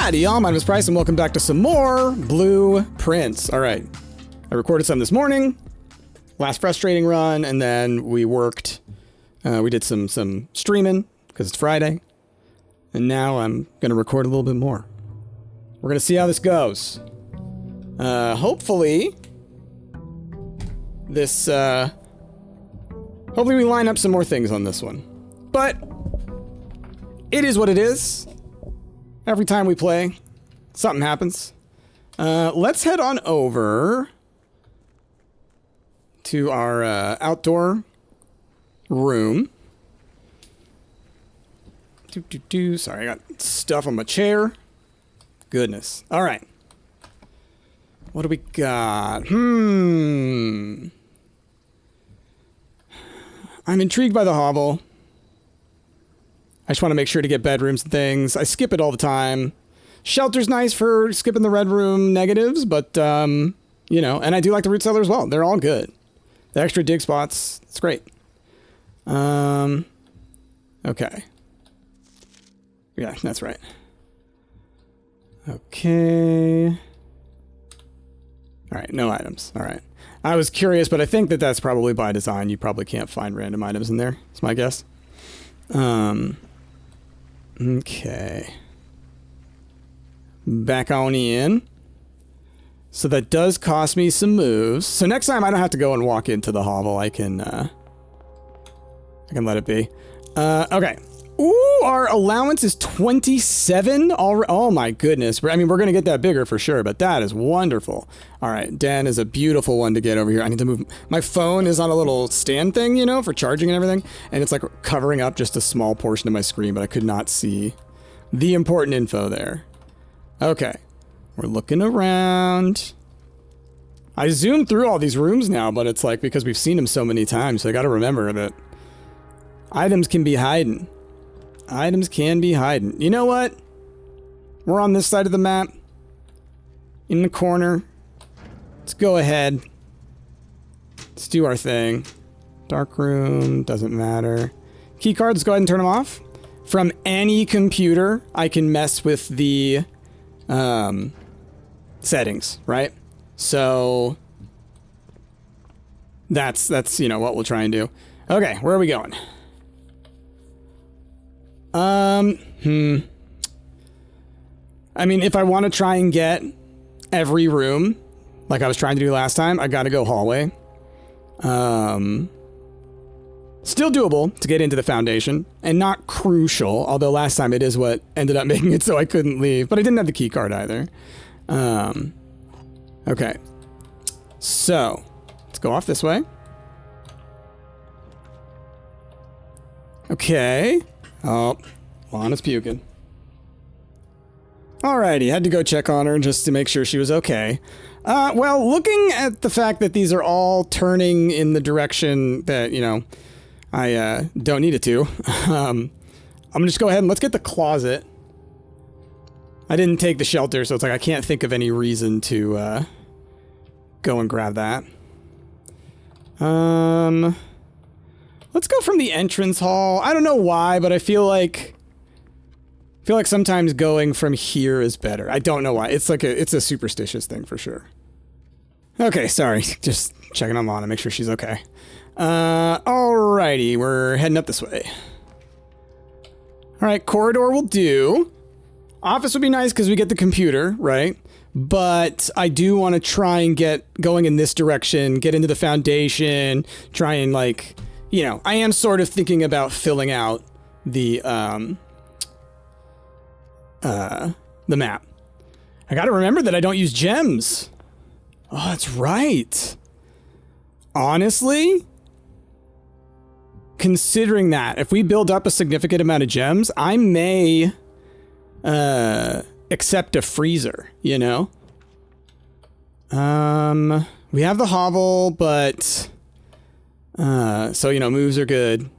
Howdy, y'all. My name is Bryce, and welcome back to some more Blueprints. All right. I recorded some this morning. Last frustrating run, and then we worked. We did some streaming, because it's Friday. And now I'm going to record a little bit more. We're going to see how this goes. Hopefully we line up some more things on this one. But it is what it is. Every time we play, something happens. Let's head on over to our outdoor room. Sorry, I got stuff on my chair. Goodness. All right. What do we got? I'm intrigued by the hovel. I just want to make sure to get bedrooms and things. I skip it all the time. Shelter's nice for skipping the red room negatives, but, you know, and I do like the root cellar as well. They're all good. The extra dig spots, it's great. Okay. Yeah, that's right. Okay. All right, no items. All right. I was curious, but I think that that's probably by design. You probably can't find random items in there. That's my guess. Okay. Back on in. So that does cost me some moves. So next time I don't have to go and walk into the hovel. I can let it be. Okay. Ooh, our allowance is 27. Oh my goodness. I mean, we're going to get that bigger for sure, but that is wonderful. All right. Den is a beautiful one to get over here. I need to move. My phone is on a little stand thing, you know, for charging and everything. And it's like covering up just a small portion of my screen, but I could not see the important info there. Okay. We're looking around. I zoomed through all these rooms now, but it's like because we've seen them so many times, so I got to remember that items can be hiding. Items can be hiding. You know what? We're on this side of the map. In the corner. Let's go ahead. Let's do our thing. Dark room. Doesn't matter. Key cards, go ahead and turn them off. From any computer, I can mess with the settings, right? So that's you know what we'll try and do. Okay, where are we going? I mean, if I want to try and get every room, like I was trying to do last time, I gotta go hallway. Still doable to get into the foundation, and not crucial, although last time it is what ended up making it so I couldn't leave, but I didn't have the key card either. Okay. So, let's go off this way. Okay. Oh, Lana's puking. Alrighty, had to go check on her just to make sure she was okay. Well, looking at the fact that these are all turning in the direction that, you know, I don't need it to, I'm gonna just go ahead and let's get the closet. I didn't take the shelter, so it's like I can't think of any reason to go and grab that. Let's go from the entrance hall. I don't know why, but I feel like sometimes going from here is better. I don't know why. It's like it's a superstitious thing for sure. Okay, sorry. Just checking on Lana, make sure she's okay. Alrighty, we're heading up this way. Alright, corridor will do. Office would be nice because we get the computer, right? But I do want to try and get going in this direction, get into the foundation, try and like, you know, I am sort of thinking about filling out the map. I gotta remember that I don't use gems. Oh, that's right. Honestly, considering that, if we build up a significant amount of gems, I may accept a freezer, you know? We have the hovel, but so, you know, moves are good.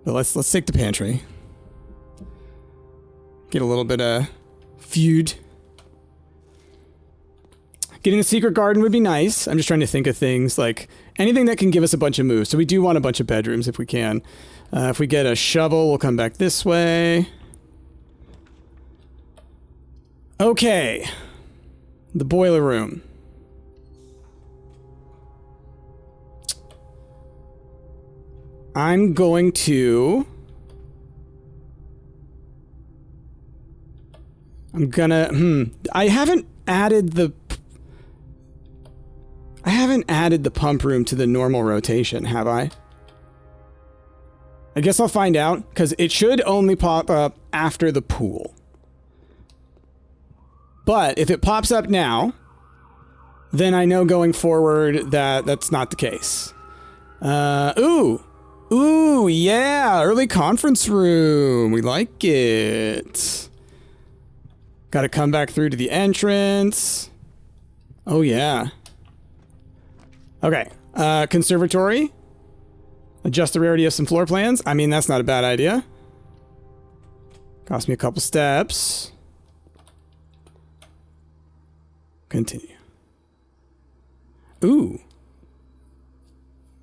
But let's take the pantry. Get a little bit of feud. Getting the secret garden would be nice. I'm just trying to think of things like anything that can give us a bunch of moves. So we do want a bunch of bedrooms if we can. If we get a shovel, we'll come back this way. Okay. The boiler room. I'm going to... I haven't added the pump room to the normal rotation, have I? I guess I'll find out, because it should only pop up after the pool. But if it pops up now, then I know going forward that that's not the case. Ooh, yeah, early conference room. We like it. Got to come back through to the entrance. Oh, yeah. Okay. Conservatory. Adjust the rarity of some floor plans. I mean, that's not a bad idea. Cost me a couple steps. Continue. Ooh.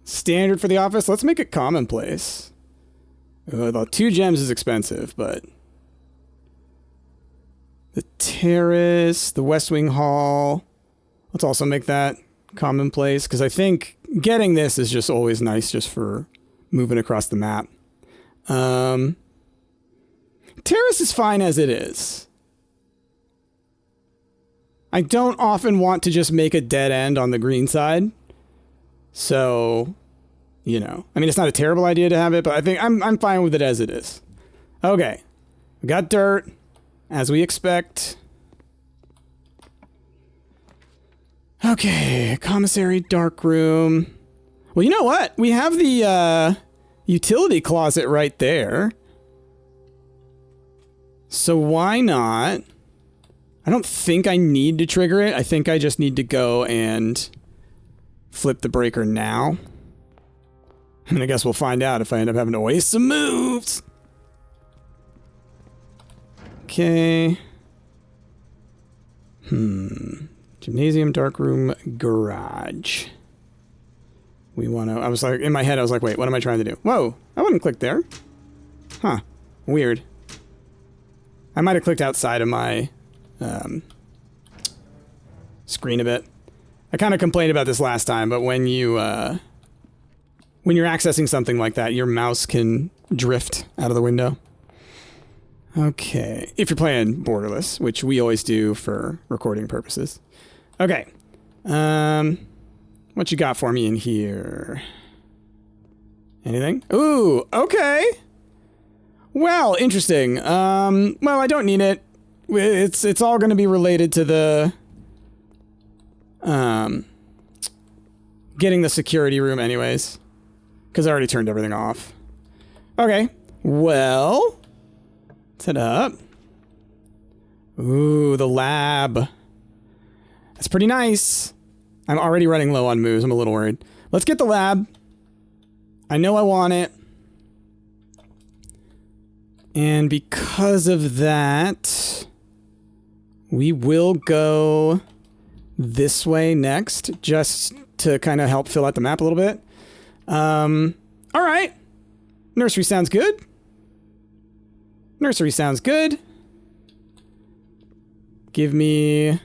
Standard for the office. Let's make it commonplace. The 2 gems is expensive, but... The terrace, the West Wing Hall. Let's also make that commonplace, because I think getting this is just always nice just for moving across the map. Terrace is fine as it is. I don't often want to just make a dead end on the green side. So, you know. I mean, it's not a terrible idea to have it, but I think I'm fine with it as it is. Okay. We got dirt. As we expect. Okay, commissary dark room. Well, you know what? We have the utility closet right there. So why not? I don't think I need to trigger it. I think I just need to go and flip the breaker now. And I guess we'll find out if I end up having to waste some moves. Okay. Gymnasium, darkroom, garage. We want to... I was like... In my head, I was like, wait, what am I trying to do? Whoa! I wouldn't click there. Huh. Weird. I might have clicked outside of my... screen a bit. I kind of complained about this last time, but when you... when you're accessing something like that, your mouse can drift out of the window. Okay, if you're playing borderless, which we always do for recording purposes. Okay, what you got for me in here? Anything? Ooh, okay. Well, interesting. Well, I don't need it. It's all going to be related to the getting the security room anyways, because I already turned everything off. Okay, well. Set up. Ooh, the lab. That's pretty nice. I'm already running low on moves. I'm a little worried. Let's get the lab. I know I want it. And because of that, we will go this way next, just to kind of help fill out the map a little bit. All right. Nursery sounds good. Nursery sounds good. Give me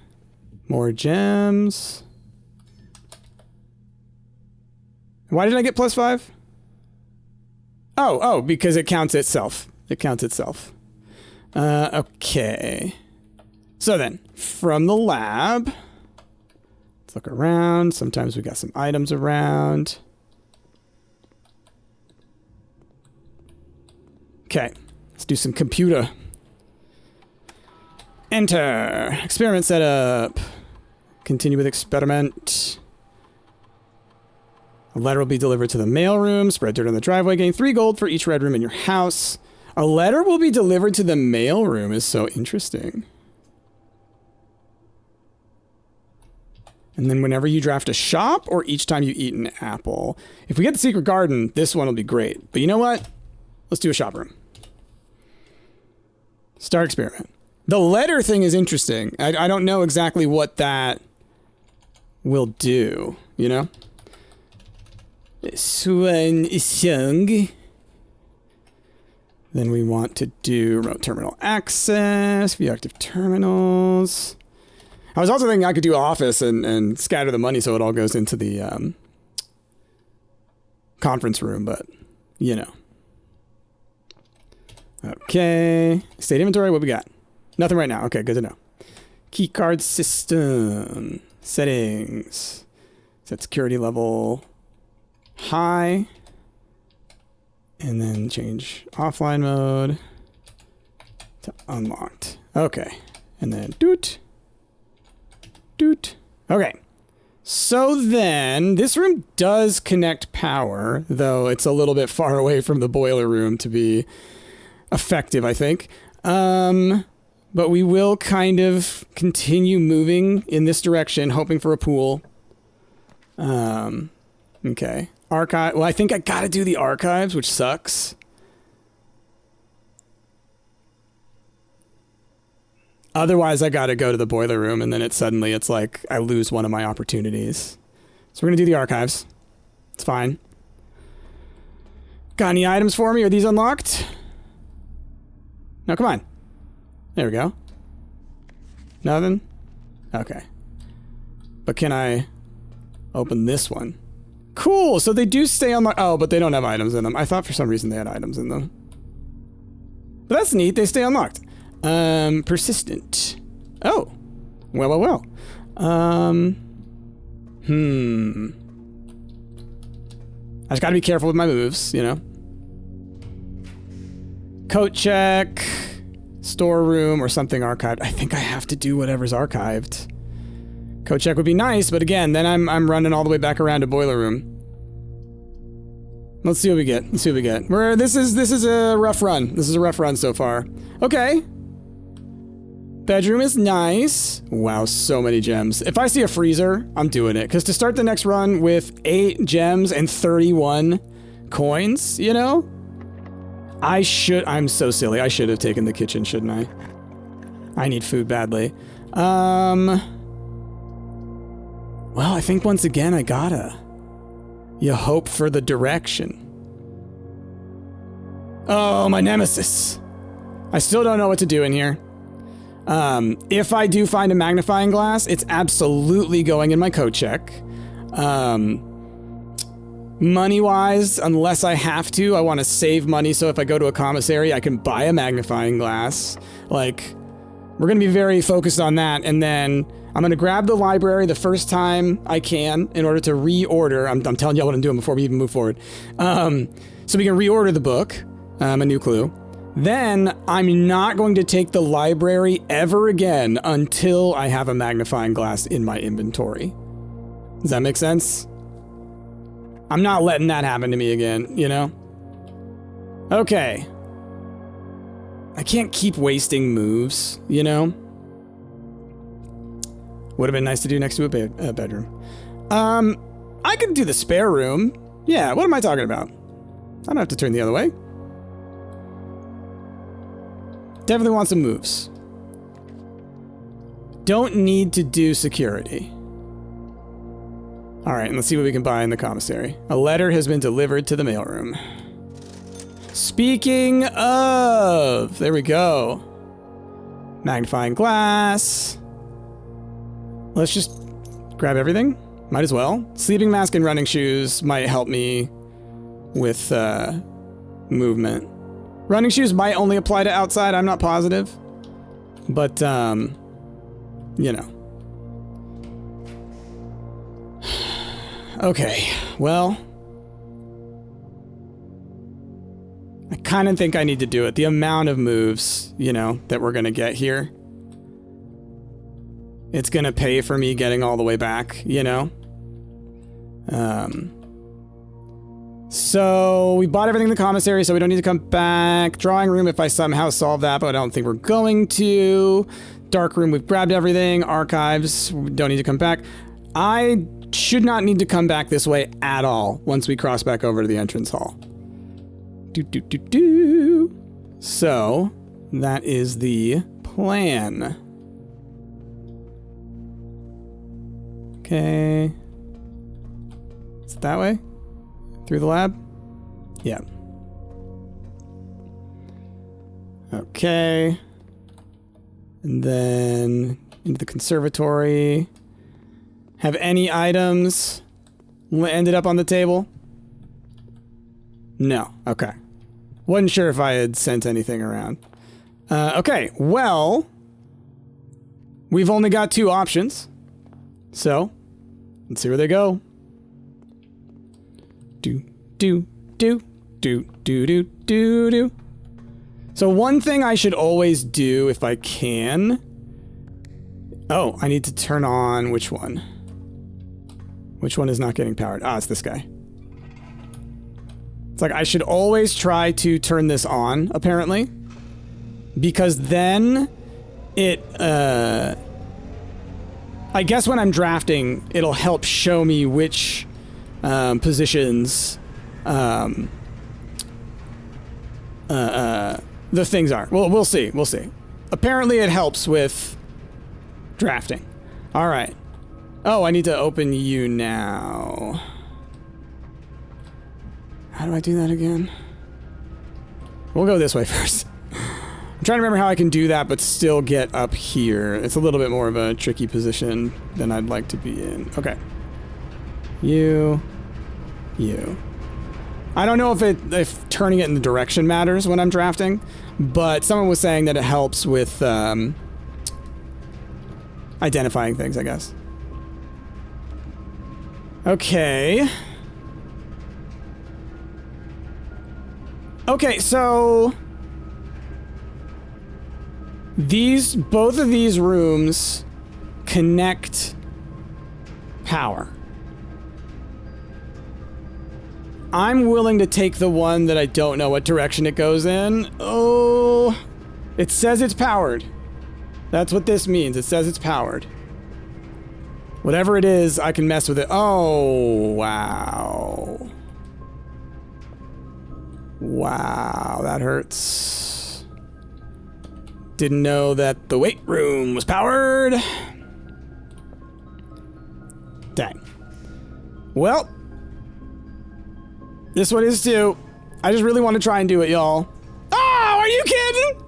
more gems. Why did I get +5? Oh, because it counts itself. It counts itself. Okay. So then, from the lab, let's look around. Sometimes we got some items around. Okay. Let's do some computer. Enter. Experiment setup. Continue with experiment. A letter will be delivered to the mailroom. Spread dirt on the driveway. Gain 3 gold for each red room in your house. A letter will be delivered to the mailroom is so interesting. And then whenever you draft a shop or each time you eat an apple. If we get the secret garden, this one will be great. But you know what? Let's do a shop room. Start experiment. The letter thing is interesting. I don't know exactly what that will do, you know? This one is young. Then we want to do remote terminal access, view active terminals. I was also thinking I could do office and scatter the money so it all goes into the conference room, but you know. Okay. State inventory, what we got? Nothing right now. Okay, good to know. Keycard system. Settings. Set security level high. And then change offline mode to unlocked. Okay. And then doot. Doot. Okay. So then this room does connect power, though it's a little bit far away from the boiler room to be effective, I think. But we will kind of continue moving in this direction, hoping for a pool. Okay. Archive. Well, I think I gotta do the archives, which sucks. Otherwise, I gotta go to the boiler room, and then it's like I lose one of my opportunities. So we're gonna do the archives. It's fine. Got any items for me? Are these unlocked? No, come on. There we go. Nothing? Okay. But can I open this one? Cool, so they do stay unlocked. Oh, but they don't have items in them. I thought for some reason they had items in them. But that's neat, they stay unlocked. Persistent. Oh. Well. I just gotta be careful with my moves, you know? Coat check. Storeroom or something archived. I think I have to do whatever's archived. Code check would be nice, but again, then I'm running all the way back around to boiler room. Let's see what we get. This is a rough run. This is a rough run so far. Okay. Bedroom is nice. Wow, so many gems. If I see a freezer, I'm doing it. Because to start the next run with 8 gems and 31 coins, you know? I'm so silly. I should have taken the kitchen, shouldn't I? I need food badly. Well, I think once again I gotta. You hope for the direction. Oh, my nemesis. I still don't know what to do in here. If I do find a magnifying glass, it's absolutely going in my coat check. Money-wise, unless I have to, I want to save money so if I go to a commissary, I can buy a magnifying glass. Like, we're going to be very focused on that, and then I'm going to grab the library the first time I can in order to reorder. I'm telling you what I'm doing before we even move forward. So we can reorder the book, a new clue. Then I'm not going to take the library ever again until I have a magnifying glass in my inventory. Does that make sense? I'm not letting that happen to me again, you know? Okay. I can't keep wasting moves, you know? Would have been nice to do next to a bedroom. I could do the spare room. Yeah, what am I talking about? I don't have to turn the other way. Definitely want some moves. Don't need to do security. All right, and let's see what we can buy in the commissary. A letter has been delivered to the mailroom. Speaking of, there we go. Magnifying glass. Let's just grab everything. Might as well. Sleeping mask and running shoes might help me with movement. Running shoes might only apply to outside, I'm not positive. But, you know. Okay, well. I kind of think I need to do it. The amount of moves, you know, that we're going to get here. It's going to pay for me getting all the way back, you know? So we bought everything in the commissary, so we don't need to come back. Drawing room, if I somehow solve that, but I don't think we're going to. Dark room, we've grabbed everything. Archives, we don't need to come back. I should not need to come back this way at all once we cross back over to the entrance hall. So, that is the plan. Okay. Is it that way? Through the lab? Yeah. Okay. And then into the conservatory. Have any items ended up on the table? No. Okay. Wasn't sure if I had sent anything around. Okay. Well, we've only got 2 options. So, let's see where they go. Do, do, do, do, do, do, do, do. So one thing I should always do if I can... Oh, I need to turn on which one? Which one is not getting powered? Ah, it's this guy. It's like I should always try to turn this on, apparently. Because then it, I guess when I'm drafting, it'll help show me which positions the things are. Well, we'll see. We'll see. Apparently it helps with drafting. All right. Oh, I need to open you now. How do I do that again? We'll go this way first. I'm trying to remember how I can do that, but still get up here. It's a little bit more of a tricky position than I'd like to be in. Okay. You. I don't know if turning it in the direction matters when I'm drafting, but someone was saying that it helps with identifying things, I guess. Okay. Okay, so both of these rooms connect power. I'm willing to take the one that I don't know what direction it goes in. Oh, it says it's powered. That's what this means. It says it's powered. Whatever it is, I can mess with it. Oh, wow. Wow, that hurts. Didn't know that the weight room was powered. Dang. Well, this one is too. I just really want to try and do it, y'all. Oh, are you kidding?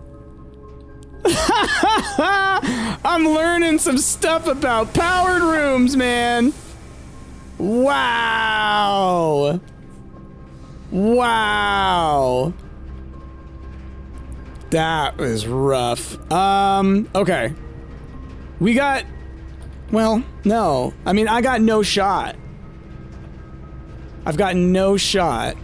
I'm learning some stuff about powered rooms, man. Wow. Wow. That was rough. Okay. We got... Well, no. I mean, I got no shot. I've got no shot.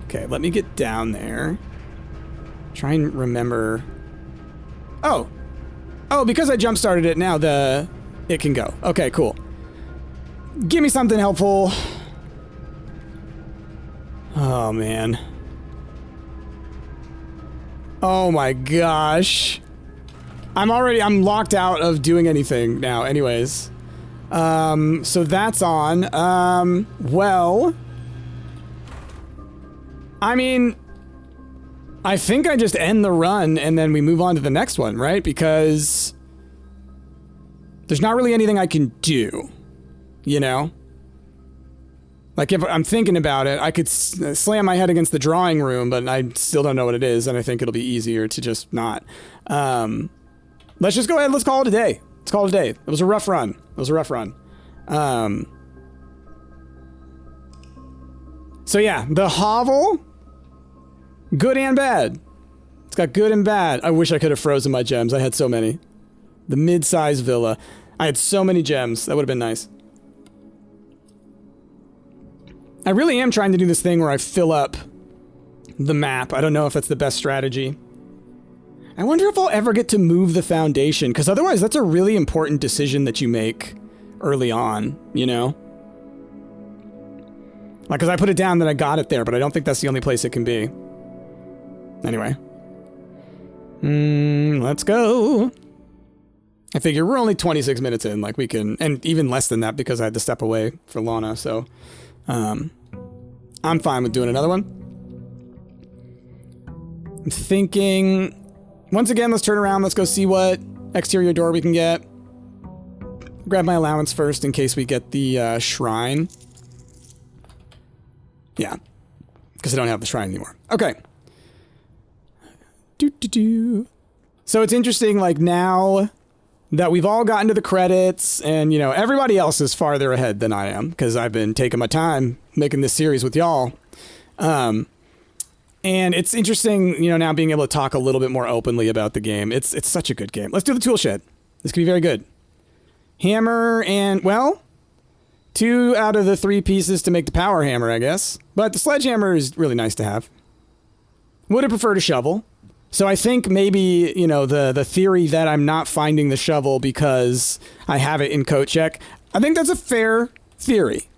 Okay, let me get down there. Try and remember. Oh, because I jump started it now, it can go. Okay, cool. Give me something helpful. Oh man. Oh my gosh. I'm locked out of doing anything now anyways. So that's on. Well, I mean, I think I just end the run and then we move on to the next one, right? Because there's not really anything I can do, you know? Like, if I'm thinking about it, I could slam my head against the drawing room, but I still don't know what it is, and I think it'll be easier to just not. Let's just go ahead. Let's call it a day. Let's call it a day. It was a rough run. So yeah, the hovel, good and bad. It's got good and bad. I wish I could have frozen my gems. I had so many. The mid-size villa. I had so many gems. That would have been nice. I really am trying to do this thing where I fill up the map. I don't know if that's the best strategy. I wonder if I'll ever get to move the foundation, because otherwise that's a really important decision that you make early on, you know? Like, because I put it down that I got it there, but I don't think that's the only place it can be. Anyway. Let's go. I figure we're only 26 minutes in, like we can, and even less than that because I had to step away for Lana, so I'm fine with doing another one. I'm thinking, once again, let's turn around, let's go see what exterior door we can get. Grab my allowance first in case we get the shrine. Yeah. Because I don't have the shrine anymore. Okay. So it's interesting, like, now that we've all gotten to the credits and, you know, everybody else is farther ahead than I am because I've been taking my time making this series with y'all. And it's interesting, you know, now being able to talk a little bit more openly about the game. It's such a good game. Let's do the tool shed. This could be very good. Hammer and, well, 2 out of the 3 pieces to make the power hammer, I guess. But the sledgehammer is really nice to have. Would have preferred a shovel. So I think maybe, you know, the theory that I'm not finding the shovel because I have it in coat check, I think that's a fair theory.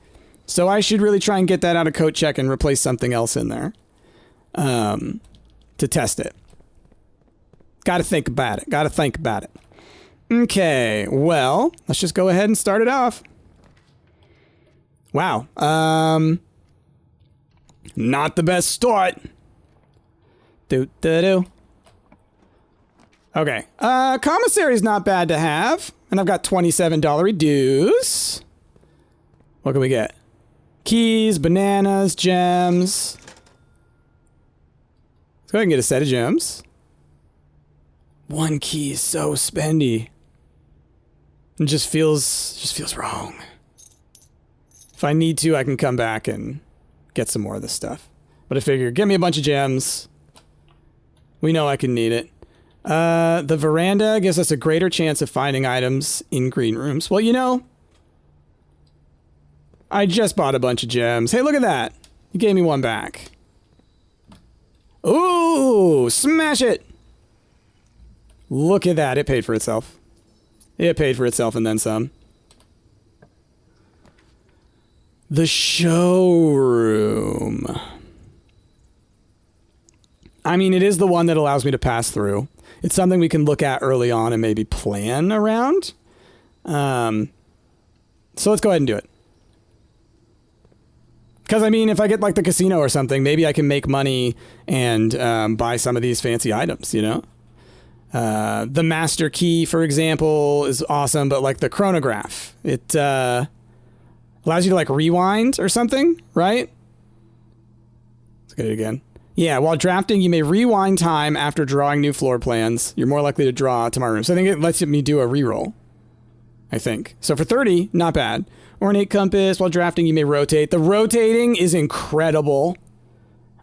So I should really try and get that out of coat check and replace something else in there to test it. Got to think about it. Okay, well, let's just go ahead and start it off. Wow. Not the best start. Okay. Commissary is not bad to have. And I've got $27 reduce. What can we get? Keys, bananas, gems. Let's go ahead and get a set of gems. 1 key is so spendy. It just feels wrong. If I need to, I can come back and get some more of this stuff. But I figure, give me a bunch of gems. We know I can need it. The veranda gives us a greater chance of finding items in green rooms. Well, you know, I just bought a bunch of gems. Hey, look at that. You gave me 1 back. Ooh, smash it. Look at that. It paid for itself. It paid for itself and then some. The showroom. I mean, it is the one that allows me to pass through. It's something we can look at early on and maybe plan around. So let's go ahead and do it. Because, I mean, if I get, like, the casino or something, maybe I can make money and buy some of these fancy items, you know? The master key, for example, is awesome, but, like, the chronograph, it allows you to, like, rewind or something, right? Let's get it again. Yeah, while drafting, you may rewind time after drawing new floor plans. You're more likely to draw tomorrow room. So I think it lets me do a reroll. I think. So for 30, not bad. Ornate compass. While drafting, you may rotate. The rotating is incredible.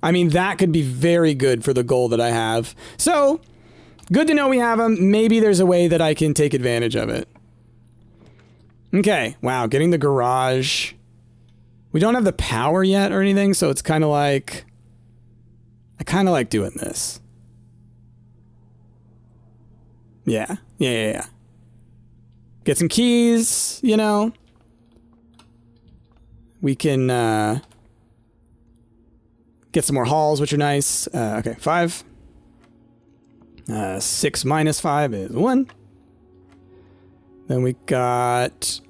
I mean, that could be very good for the goal that I have. So, good to know we have them. Maybe there's a way that I can take advantage of it. Okay. Wow, getting the garage. We don't have the power yet or anything, so it's kind of like... I kind of like doing this. Yeah. Get some keys, you know. We can get some more halls, which are nice. Okay, 5. 6 minus 5 is 1. Then we got...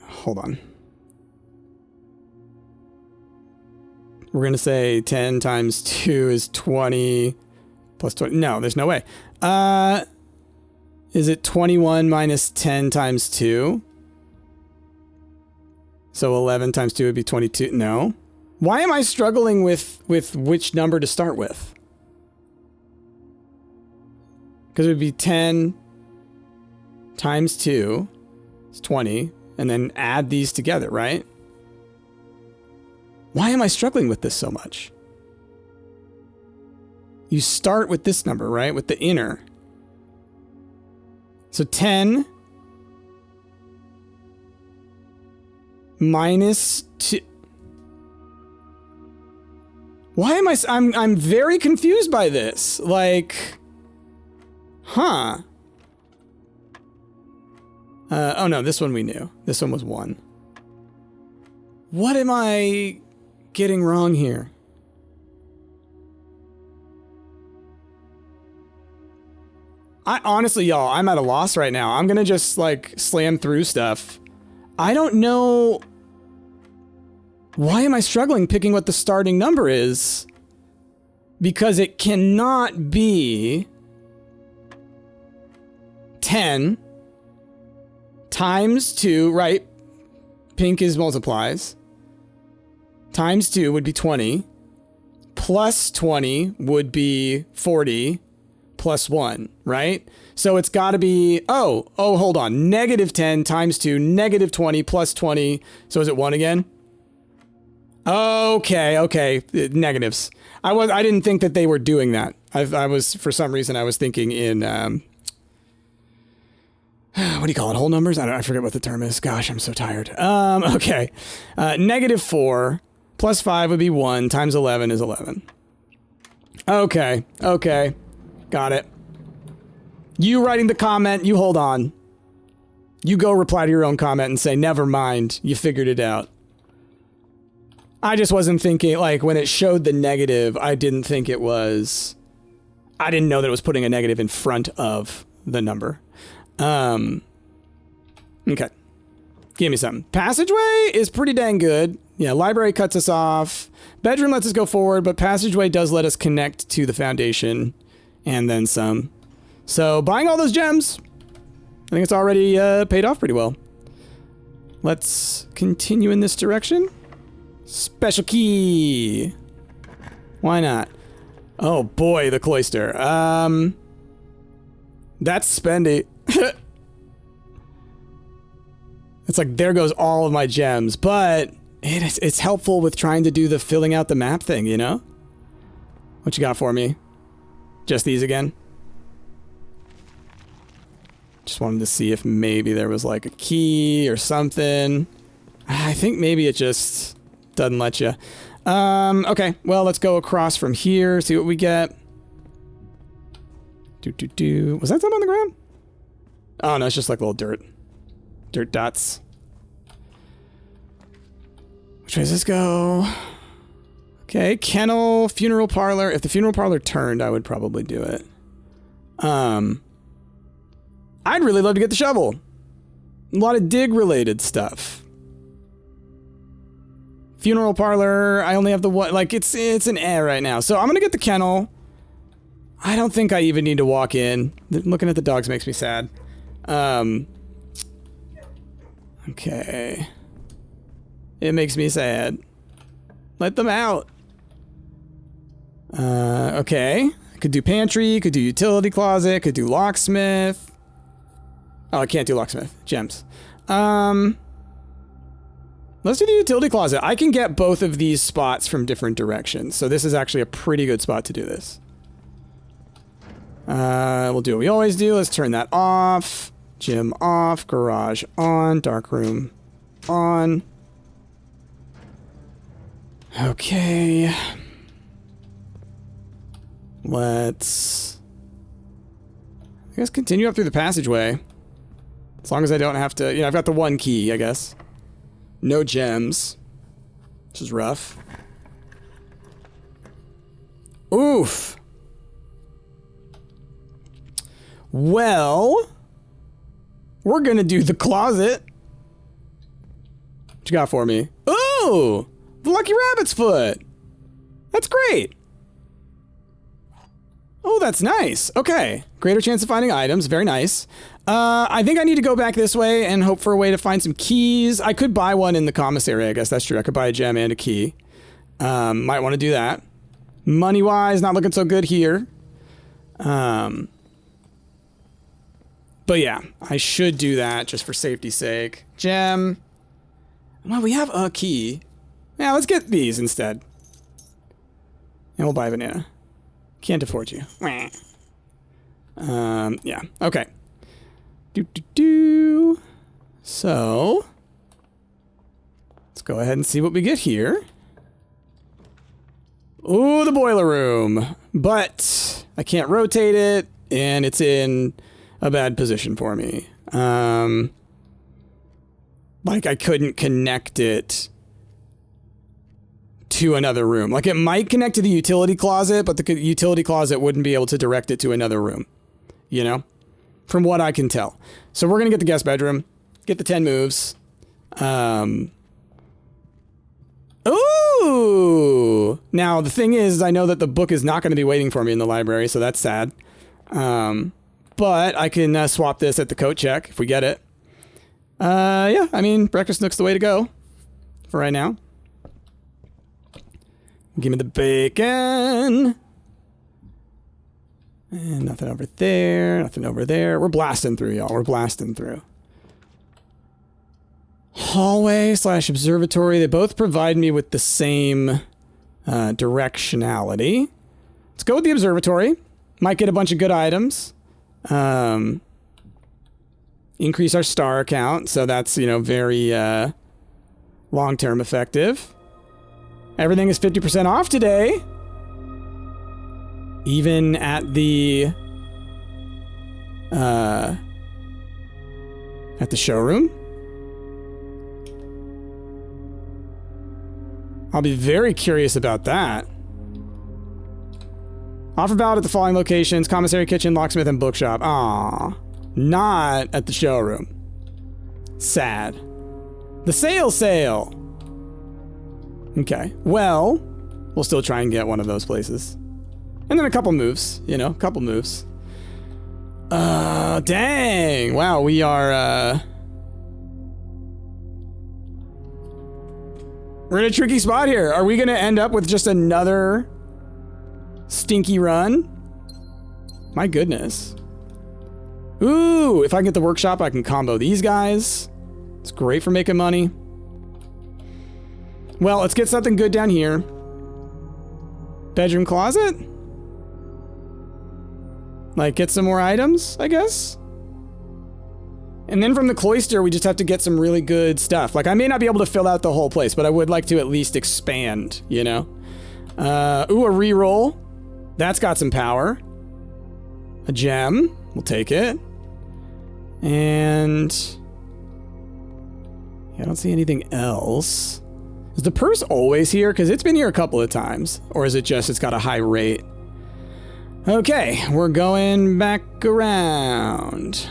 Hold on. We're going to say 10 times 2 is 20 plus 20. No, there's no way. Is it 21 minus 10 times 2? So 11 times 2 would be 22. No. Why am I struggling with which number to start with? Because it would be 10 times 2 is 20. And then add these together, right? Why am I struggling with this so much? You start with this number, right? With the inner. So 10 minus 2. Why am I'm very confused by this. Like, huh. Oh no, this one we knew. This one was 1. What am I getting wrong here? I honestly, y'all, I'm at a loss right now. I'm gonna just, like, slam through stuff. I don't know... Why am I struggling picking what the starting number is? Because it cannot be 10 times 2, right? Pink is multiplies. times 2 would be 20. Plus 20 would be 40 plus 1, right? So it's got to be, hold on. Negative 10 times 2, negative 20 plus 20. So is it 1 again? Okay. Negatives. I didn't think that they were doing that. I was, for some reason, I was thinking in, what do you call it? Whole numbers? I forget what the term is. Gosh, I'm so tired. Okay. Negative 4 plus 5 would be 1 times 11 is 11. Okay. Got it. You writing the comment, you hold on. You go reply to your own comment and say, never mind, you figured it out. I just wasn't thinking, like, when it showed the negative, I didn't know that it was putting a negative in front of the number. Okay. Give me something. Passageway is pretty dang good. Yeah, library cuts us off. Bedroom lets us go forward, but passageway does let us connect to the foundation and then some. So buying all those gems, I think it's already paid off pretty well. Let's continue in this direction. Special key. Why not? Oh boy, the cloister. That's spendy. It's like, there goes all of my gems, but it's helpful with trying to do the filling out the map thing, you know? What you got for me? Just these again? Just wanted to see if maybe there was like a key or something. I think maybe it just doesn't let you. Okay, well, let's go across from here, see what we get. Was that something on the ground? Oh, no, it's just like little dirt dots. Which way does this go? Okay, kennel, funeral parlor. If the funeral parlor turned, I would probably do it. I'd really love to get the shovel. A lot of dig-related stuff. Funeral parlor, I only have the one. Like, it's an right now. So I'm gonna get the kennel. I don't think I even need to walk in. Looking at the dogs makes me sad. Okay. It makes me sad. Let them out. Okay. Could do pantry, could do utility closet, could do locksmith. Oh, I can't do locksmith. Gems. Let's do the utility closet. I can get both of these spots from different directions, so this is actually a pretty good spot to do this. We'll do what we always do. Let's turn that off. Gym off. Garage on. Dark room on. Okay. Let's, I guess, continue up through the passageway. As long as I don't have to, you know, I've got the one key, I guess. No gems, which is rough. Oof. Well, we're gonna do the closet. What you got for me? Ooh, the lucky rabbit's foot. That's great. Oh, that's nice. Okay. Greater chance of finding items. Very nice. I think I need to go back this way and hope for a way to find some keys. I could buy one in the commissary, I guess that's true. I could buy a gem and a key. Might want to do that. Money-wise, not looking so good here. But yeah, I should do that just for safety's sake. Gem. Well, we have a key. Yeah, let's get these instead. And we'll buy a banana. Can't afford you. Yeah. Okay. So, let's go ahead and see what we get here. Ooh, the boiler room. But I can't rotate it, and it's in a bad position for me. Like, I couldn't connect it to another room. Like, it might connect to the utility closet, but the utility closet wouldn't be able to direct it to another room, you know, from what I can tell. So we're gonna get the guest bedroom, get the 10 moves. Ooh, now the thing is, I know that the book is not going to be waiting for me in the library, so that's sad. But I can swap this at the coat check if we get it. Yeah, I mean, breakfast nook's the way to go for right now. Give me the bacon. And nothing over there, nothing over there. We're blasting through, y'all. We're blasting through. Hallway / observatory. They both provide me with the same directionality. Let's go with the observatory. Might get a bunch of good items. Increase our star count, so that's, you know, very long-term effective. Everything is 50% off today. Even at the showroom. I'll be very curious about that. Offer valid at the following locations: commissary, kitchen, locksmith, and bookshop. Aww. Not at the showroom. Sad. The sale! Okay. Well, we'll still try and get one of those places. And then a couple moves, you know, a couple moves. Dang. Wow, we are, we're in a tricky spot here. Are we gonna end up with just another stinky run? My goodness. Ooh, if I can get the workshop, I can combo these guys. It's great for making money. Well, let's get something good down here. Bedroom closet? Like, get some more items, I guess? And then from the cloister, we just have to get some really good stuff. Like, I may not be able to fill out the whole place, but I would like to at least expand, you know? Ooh, a reroll. That's got some power. A gem. We'll take it. And yeah, I don't see anything else. Is the purse always here? Because it's been here a couple of times. Or is it just it's got a high rate? Okay, we're going back around.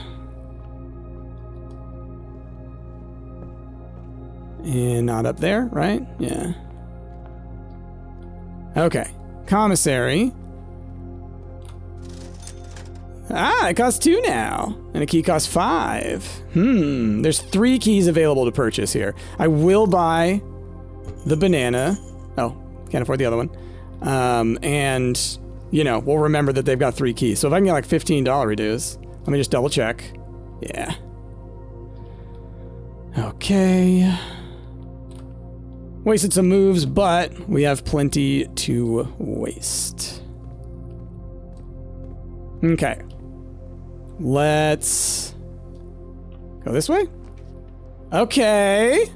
And not up there, right? Yeah. Okay. Commissary. Ah, it costs 2 now. And a key costs 5. There's 3 keys available to purchase here. I will buy the banana. Oh, can't afford the other one. And, you know, we'll remember that they've got 3 keys. So if I can get like $15 reduce, let me just double check. Yeah. Okay. Wasted some moves, but we have plenty to waste. Okay. Let's go this way. Okay.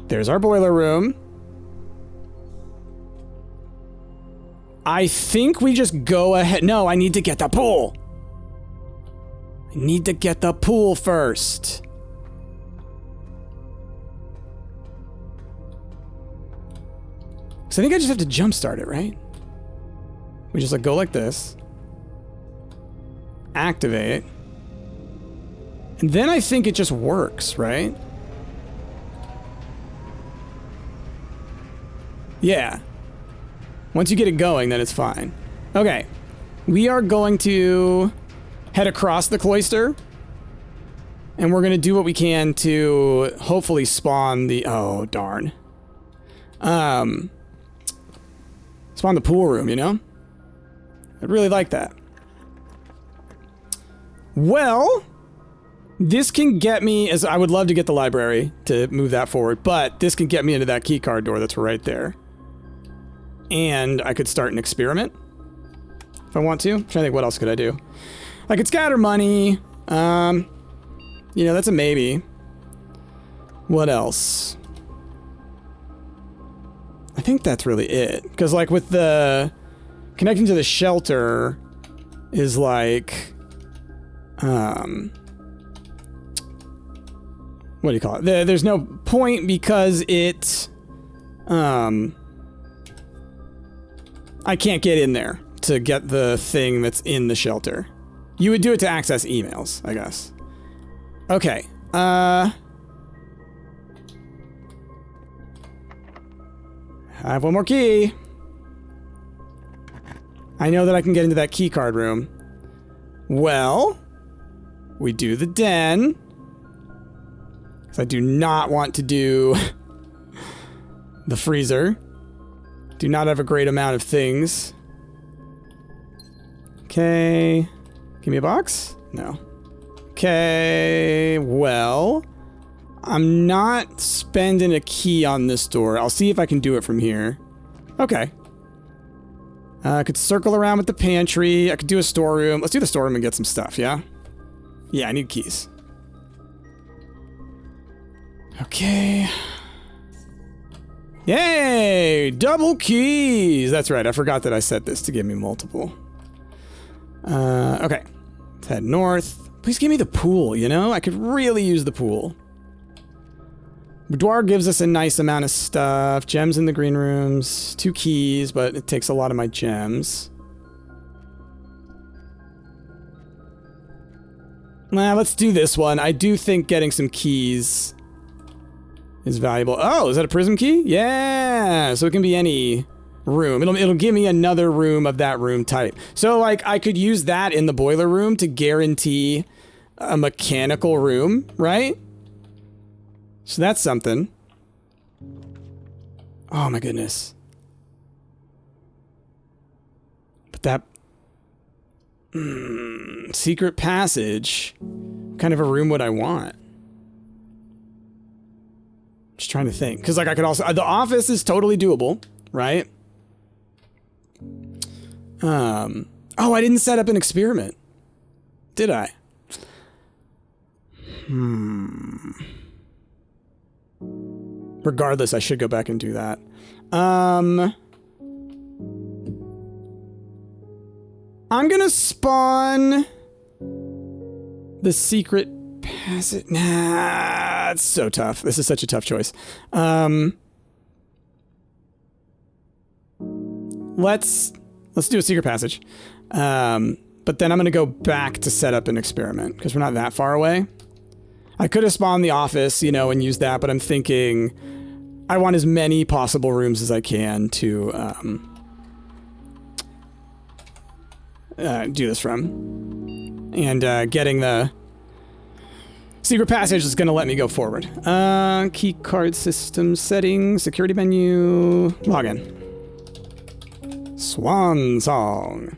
There's our boiler room. I think we just go ahead. No, I need to get the pool. I need to get the pool first. So I think I just have to jumpstart it, right? We just like go like this. Activate. And then I think it just works, right? Yeah. Once you get it going, then it's fine. Okay. We are going to head across the cloister. And we're going to do what we can to hopefully spawn the... Oh, darn. Spawn the pool room, you know? I'd really like that. Well, this can get me, as I would love to get the library to move that forward, but this can get me into that keycard door that's right there. And I could start an experiment if I want to. I'm trying to think, what else could I do? I could scatter money. You know, that's a maybe. What else? I think that's really it. Because, like, with the connecting to the shelter is like, what do you call it? There's no point because it, I can't get in there to get the thing that's in the shelter. You would do it to access emails, I guess. Okay. I have one more key. I know that I can get into that key card room. Well, we do the den. Because I do not want to do the freezer. Do not have a great amount of things. Okay. Give me a box? No. Okay, well, I'm not spending a key on this door. I'll see if I can do it from here. Okay. I could circle around with the pantry. I could do a storeroom. Let's do the storeroom and get some stuff, yeah? Yeah, I need keys. Okay. Yay! Double keys! That's right, I forgot that I set this to give me multiple. Okay. Let's head north. Please give me the pool, you know? I could really use the pool. Boudoir gives us a nice amount of stuff. Gems in the green rooms. 2 keys, but it takes a lot of my gems. Nah, let's do this one. I do think getting some keys is valuable. Oh, is that a prism key? Yeah! So it can be any room. It'll give me another room of that room type. So, like, I could use that in the boiler room to guarantee a mechanical room, right? So that's something. Oh my goodness. But that... secret passage. What kind of a room would I want? Just trying to think. Because, like, I could also... the office is totally doable, right? Oh, I didn't set up an experiment. Did I? Regardless, I should go back and do that. I'm gonna spawn the secret passage. Nah, it's so tough. This is such a tough choice. Let's do a secret passage. But then I'm gonna go back to set up an experiment because we're not that far away. I could have spawned the office, you know, and used that, but I'm thinking I want as many possible rooms as I can to do this from. And getting the secret passage is going to let me go forward. Key card system settings, security menu, login. Swan song.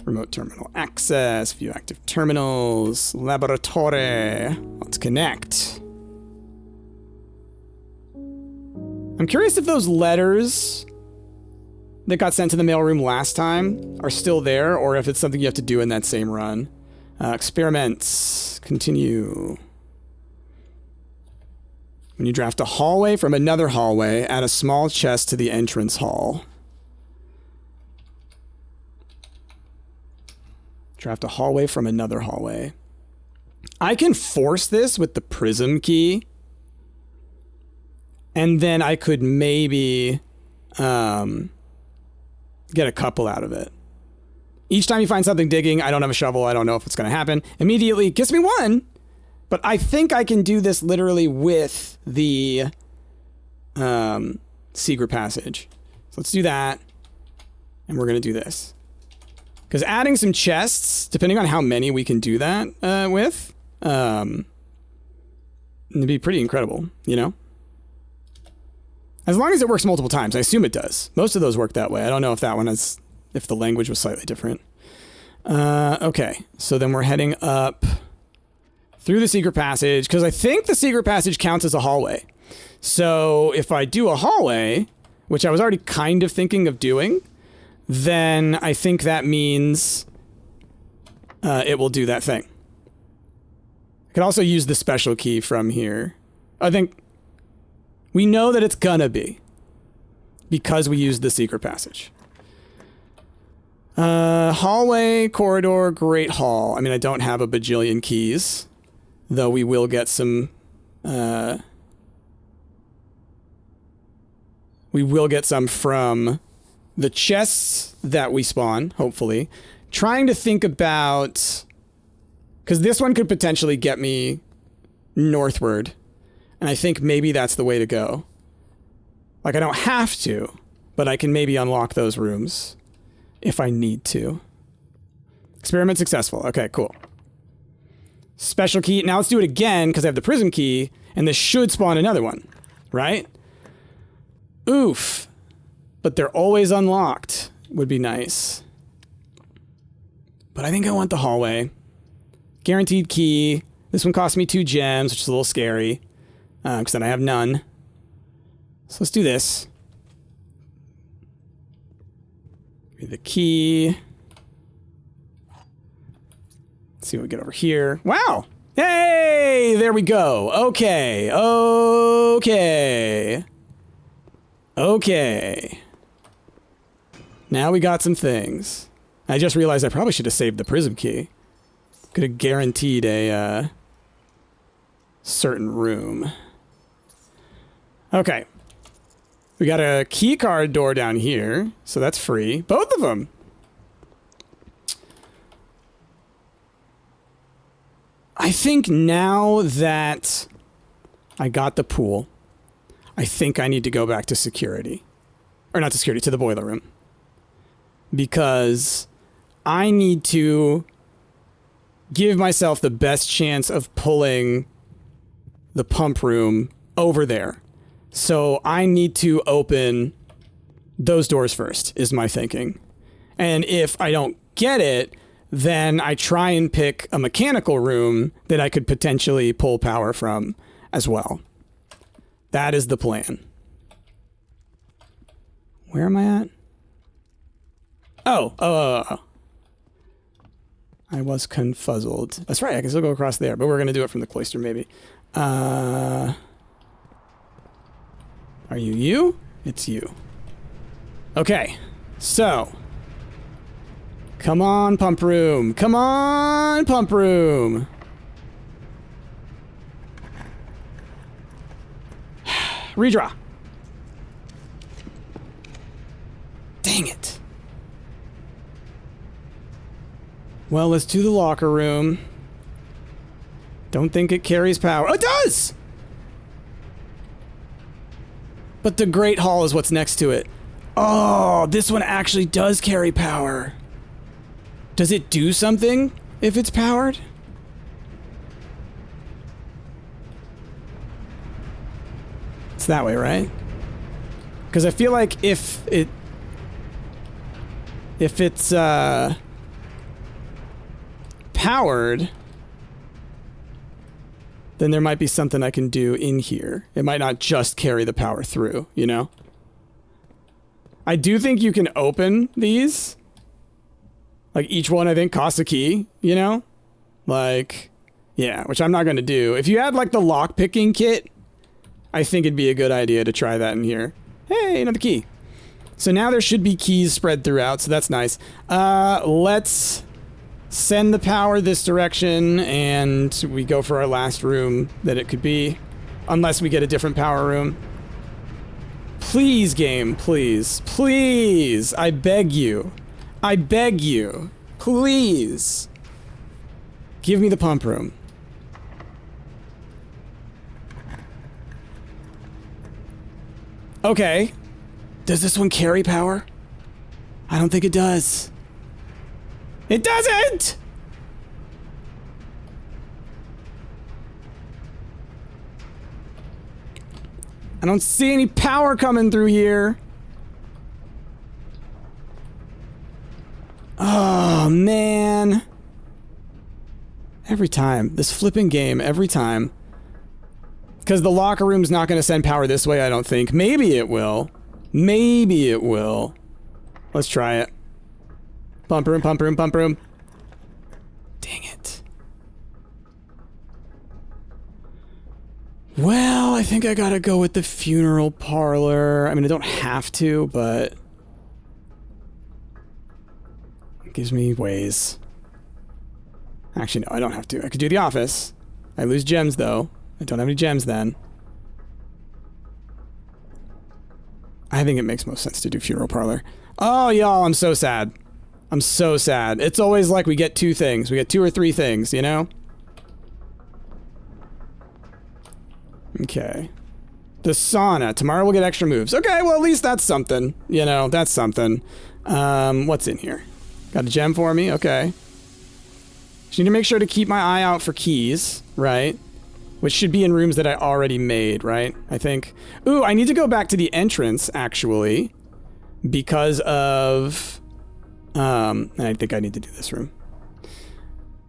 Remote terminal access, view active terminals, laboratory. Let's connect. I'm curious if those letters that got sent to the mailroom last time are still there, or if it's something you have to do in that same run. Experiments. Continue. When you draft a hallway from another hallway, add a small chest to the entrance hall. Draft a hallway from another hallway. I can force this with the prism key. And then I could maybe get a couple out of it. Each time you find something digging, I don't have a shovel, I don't know if it's going to happen. Immediately gets me 1. But I think I can do this literally with the secret passage. So let's do that. And we're going to do this. Because adding some chests, depending on how many we can do that with, it'd be pretty incredible, you know? As long as it works multiple times. I assume it does. Most of those work that way. I don't know if that one is, if the language was slightly different. Okay, so then we're heading up through the secret passage, because I think the secret passage counts as a hallway. So if I do a hallway, which I was already kind of thinking of doing, then I think that means it will do that thing. I could also use the special key from here. I think we know that it's gonna be because we used the secret passage. Hallway, corridor, great hall. I mean, I don't have a bajillion keys, though we will get some, we will get some from the chests that we spawn, hopefully. Trying to think about... Because this one could potentially get me northward. And I think maybe that's the way to go. Like, I don't have to, but I can maybe unlock those rooms if I need to. Experiment successful. Okay, cool. Special key. Now let's do it again, because I have the prism key, and this should spawn another one, right? Oof. But they're always unlocked. Would be nice. But I think I want the hallway. Guaranteed key. This one cost me 2 gems, which is a little scary. Because then I have none. So let's do this. Give me the key. Let's see what we get over here. Wow! Hey! There we go. Okay. Okay. Okay. Now we got some things. I just realized I probably should have saved the prism key. Could have guaranteed a certain room. Okay. We got a key card door down here, so that's free. Both of them. I think now that I got the pool, I think I need to go back to security. Or not to security, to the boiler room. Because I need to give myself the best chance of pulling the pump room over there. So I need to open those doors first, is my thinking. And if I don't get it, then I try and pick a mechanical room that I could potentially pull power from as well. That is the plan. Where am I at? Oh. I was confuzzled. That's right, I can still go across there, but we're going to do it from the cloister maybe. Are you you? It's you. Okay, so. Come on, pump room. Come on, pump room. Redraw. Dang it. Well, let's do the locker room. Don't think it carries power. Oh, it does! But the Great Hall is what's next to it. Oh, this one actually does carry power. Does it do something if it's powered? It's that way, right? Because I feel like if it's powered, then there might be something I can do in here. It might not just carry the power through, you know? I do think you can open these. Like, each one, I think, costs a key, you know? Like, yeah, which I'm not going to do. If you had, like, the lock-picking kit, I think it'd be a good idea to try that in here. Hey, another key. So now there should be keys spread throughout, so that's nice. Let's send the power this direction, and we go for our last room that it could be. Unless we get a different power room. Please, game, please. Please! I beg you. I beg you. Please. Give me the pump room. Okay. Does this one carry power? I don't think it does. It doesn't! I don't see any power coming through here. Oh, man. Every time. This flipping game, every time. Because the locker room's not going to send power this way, I don't think. Maybe it will. Maybe it will. Let's try it. Pump room, pump room, pump room. Dang it. Well, I think I gotta go with the funeral parlor. I mean, I don't have to, but it gives me ways. Actually, no, I don't have to. I could do the office. I lose gems, though. I don't have any gems then. I think it makes most sense to do funeral parlor. Oh, y'all, I'm so sad. I'm so sad. It's always like we get 2 things. We get 2 or 3 things, you know? Okay. The sauna. Tomorrow we'll get extra moves. Okay, well, at least that's something. You know, that's something. What's in here? Got a gem for me? Okay. Just need to make sure to keep my eye out for keys, right? which should be in rooms that I already made, right? I think. Ooh, I need to go back to the entrance, actually, because of... and I think I need to do this room.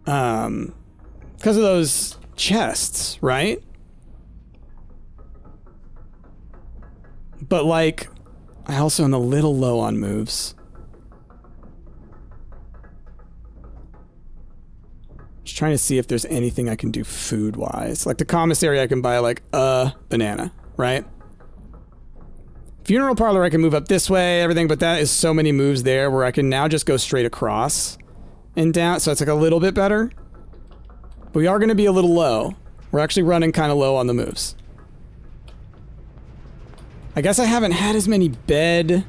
Because of those chests, right? But, like, I also am a little low on moves. Just trying to see if there's anything I can do food-wise. Like, the commissary, I can buy, like, a banana, right? Funeral parlor, I can move up this way, everything, but that is so many moves there where I can now just go straight across and down, so it's, like, a little bit better. But we are going to be a little low. We're actually running kind of low on the moves. I guess I haven't had as many bed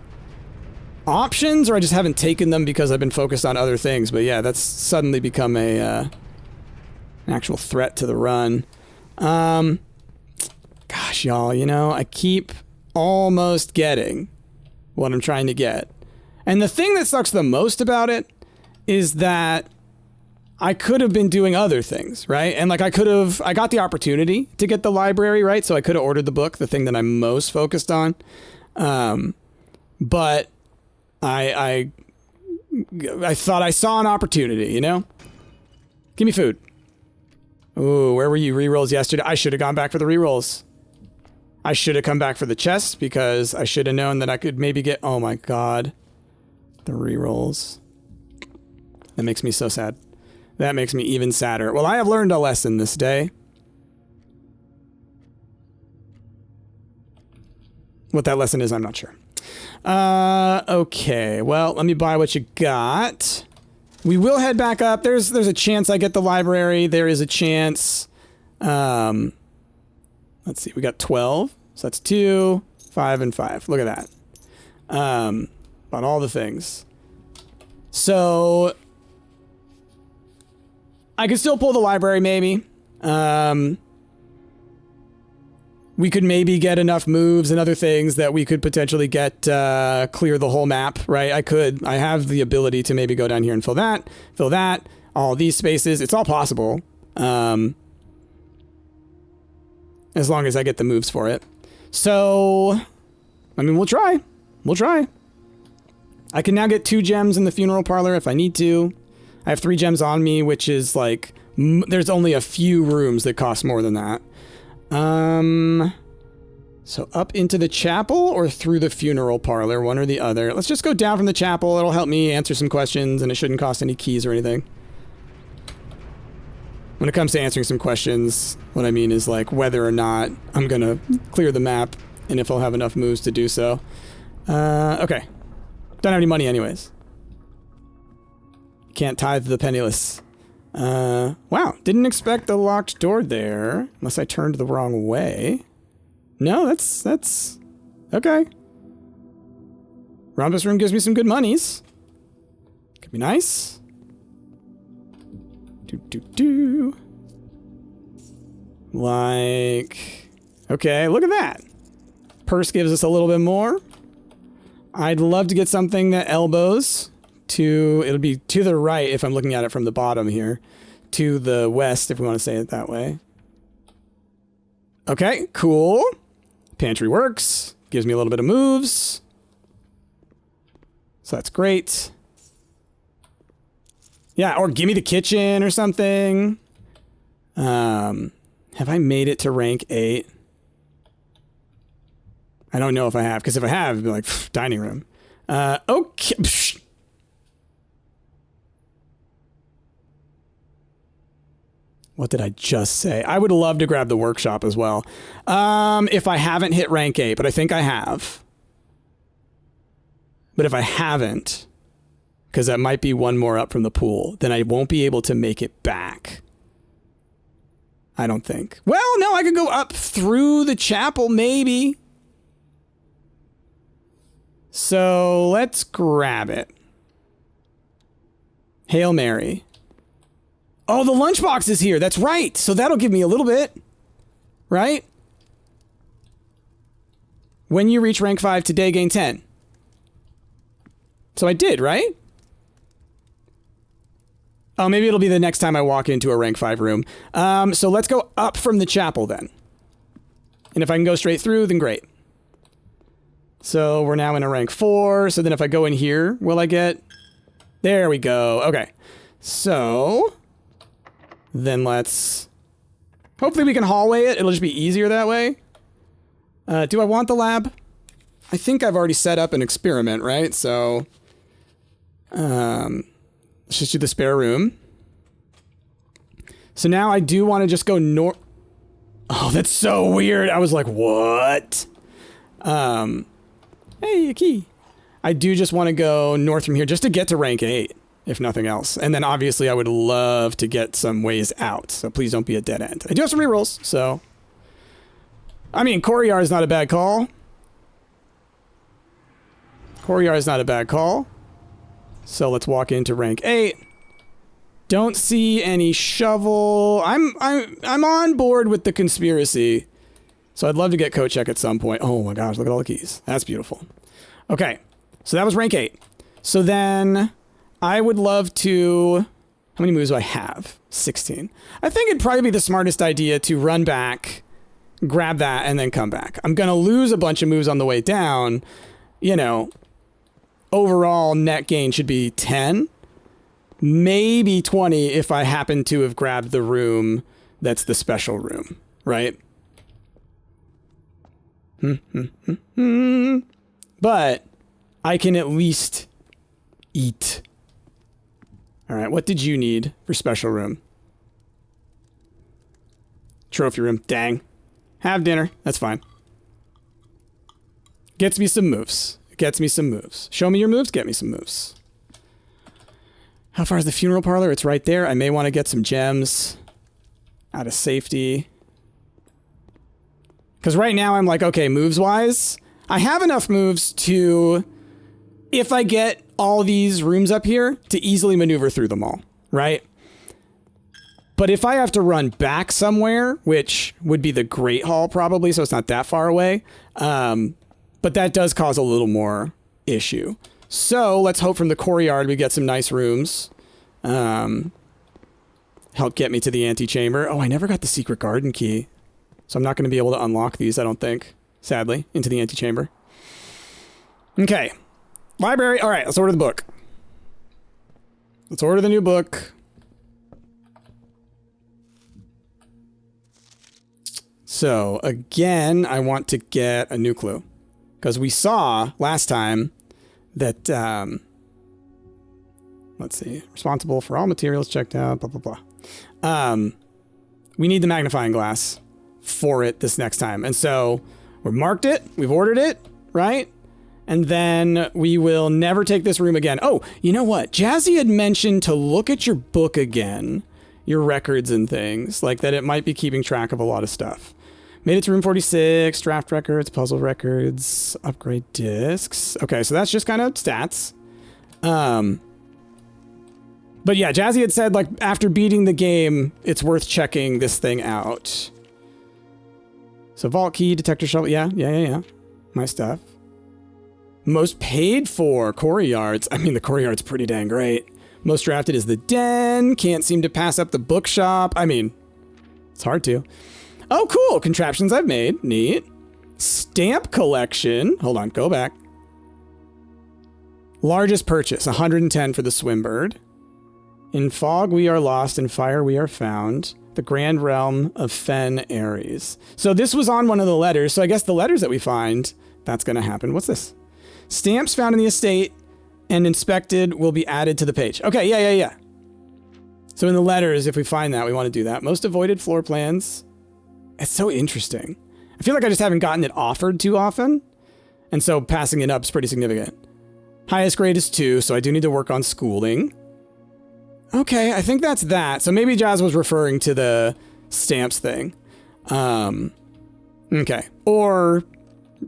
options, or I just haven't taken them because I've been focused on other things. But yeah, that's suddenly become a an actual threat to the run. Gosh, y'all, you know, I keep almost getting what I'm trying to get. And the thing that sucks the most about it is that I could have been doing other things, right? And like I got the opportunity to get the library, right? So I could have ordered the book, the thing that I'm most focused on. But I thought I saw an opportunity, you know? Give me food. Ooh, where were you? Rerolls yesterday. I should have gone back for the rerolls. I should have come back for the chest because I should have known that I could maybe get, oh my God, the rerolls. That makes me so sad. That makes me even sadder. Well, I have learned a lesson this day. What that lesson is, I'm not sure. Okay. Well, let me buy what you got. We will head back up. There's a chance I get the library. There is a chance. Let's see. We got 12. So that's 2, 5, and 5. Look at that. About all the things. So... I could still pull the library, maybe. We could maybe get enough moves and other things that we could potentially get clear the whole map, right? I have the ability to maybe go down here and fill that, all these spaces. It's all possible. As long as I get the moves for it. So, I mean, we'll try. We'll try. I can now get 2 gems in the funeral parlor if I need to. I have 3 gems on me, which is like, there's only a few rooms that cost more than that. So up into the chapel or through the funeral parlor, one or the other. Let's just go down from the chapel. It'll help me answer some questions and it shouldn't cost any keys or anything. When it comes to answering some questions, what I mean is like whether or not I'm gonna clear the map and if I'll have enough moves to do so. Okay. Don't have any money anyways. Can't tithe the penniless. Wow. Didn't expect a locked door there. Unless I turned the wrong way. No, that's... Okay. Rhombus room gives me some good monies. Could be nice. Like... Okay, look at that. Purse gives us a little bit more. I'd love to get something that elbows... it'll be to the right if I'm looking at it from the bottom here. To the west, if we want to say it that way. Okay, cool. Pantry works. Gives me a little bit of moves. So that's great. Yeah, or give me the kitchen or something. Have I made it to rank 8? I don't know if I have, because if I have, it'd be like, dining room. Okay. Psh. What did I just say? I would love to grab the workshop as well. If I haven't hit rank 8, but I think I have. But if I haven't, because that might be one more up from the pool, then I won't be able to make it back. I don't think. Well, no, I could go up through the chapel, maybe. So let's grab it. Hail Mary. Oh, the lunchbox is here. That's right. So that'll give me a little bit. Right? When you reach rank 5 today, gain 10. So I did, right? Oh, maybe it'll be the next time I walk into a rank 5 room. So let's go up from the chapel then. And if I can go straight through, then great. So we're now in a rank 4. So then if I go in here, will I get... There we go. Okay. So then let's... Hopefully we can hallway it. It'll just be easier that way. Do I want the lab? I think I've already set up an experiment, right? So... let's just do the spare room. So now I do want to just go north. Oh, that's so weird. I was like, what? Hey, a key. I do just want to go north from here just to get to rank 8, if nothing else. And then obviously I would love to get some ways out. So please don't be a dead end. I do have some rerolls, so. I mean, Coryar is not a bad call. Coryar is not a bad call. So let's walk into rank 8. Don't see any shovel. I'm on board with the conspiracy. So I'd love to get coat check at some point. Oh my gosh, look at all the keys. That's beautiful. Okay. So that was rank 8. So then I would love to... How many moves do I have? 16. I think it'd probably be the smartest idea to run back, grab that, and then come back. I'm going to lose a bunch of moves on the way down. You know, overall net gain should be 10. Maybe 20 if I happen to have grabbed the room that's the special room, right? But I can at least eat. All right, what did you need for special room? Trophy room, dang. Have dinner, that's fine. Gets me some moves. Gets me some moves. Show me your moves, get me some moves. How far is the funeral parlor? It's right there. I may want to get some gems out of safety. Because right now I'm like, okay, moves-wise, I have enough moves to, if I get all these rooms up here, to easily maneuver through them all, right? But if I have to run back somewhere, which would be the Great Hall probably, so it's not that far away, but that does cause a little more issue. So let's hope from the courtyard we get some nice rooms. Help get me to the antechamber. Oh, I never got the secret garden key. So I'm not going to be able to unlock these, I don't think. Sadly, into the antechamber. Okay. Library. All right, let's order the book. Let's order the new book. So, again, I want to get a new clue. Because we saw last time that, let's see, responsible for all materials checked out, blah, blah, blah. We need the magnifying glass for it this next time. And so we've marked it, we've ordered it, right? And then we will never take this room again. Oh, you know what? Jazzy had mentioned to look at your book again, your records and things, like that it might be keeping track of a lot of stuff. Made it to room 46, draft records, puzzle records, upgrade discs. Okay, so that's just kind of stats. But yeah, Jazzy had said, like, after beating the game, it's worth checking this thing out. So vault key, detector shovel, yeah. My stuff. Most paid for, Coryards. I mean, the Coryard's pretty dang great. Most drafted is the den. Can't seem to pass up the bookshop. I mean, it's hard to. Oh, cool. Contraptions I've made. Neat. Stamp collection. Hold on, go back. Largest purchase, 110 for the Swimbird. In fog we are lost, in fire we are found. The grand realm of Fen Ares. So this was on one of the letters, so I guess the letters that we find, that's going to happen. What's this? Stamps found in the estate and inspected will be added to the page. Okay, yeah. So in the letters, if we find that, we want to do that. Most avoided floor plans. It's so interesting. I feel like I just haven't gotten it offered too often. And so passing it up is pretty significant. Highest grade is 2, so I do need to work on schooling. Okay, I think that's that. So maybe Jazz was referring to the stamps thing. Okay. Or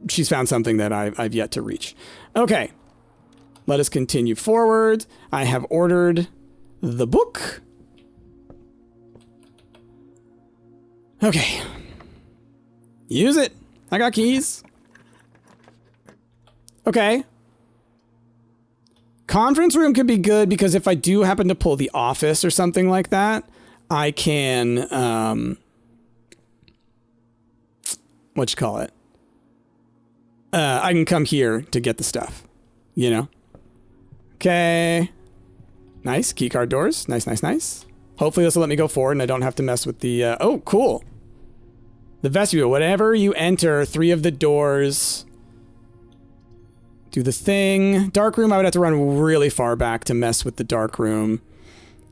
she's found something that I've yet to reach. Okay. Let us continue forward. I have ordered the book. Okay. Use it. I got keys. Okay. Conference room could be good because if I do happen to pull the office or something like that, I can, what you call it? I can come here to get the stuff, you know? Okay. Nice. Keycard doors. Nice, nice, nice. Hopefully this will let me go forward and I don't have to mess with the, oh, cool. The vestibule. Whenever you enter 3 of the doors, do the thing. Dark room, I would have to run really far back to mess with the dark room.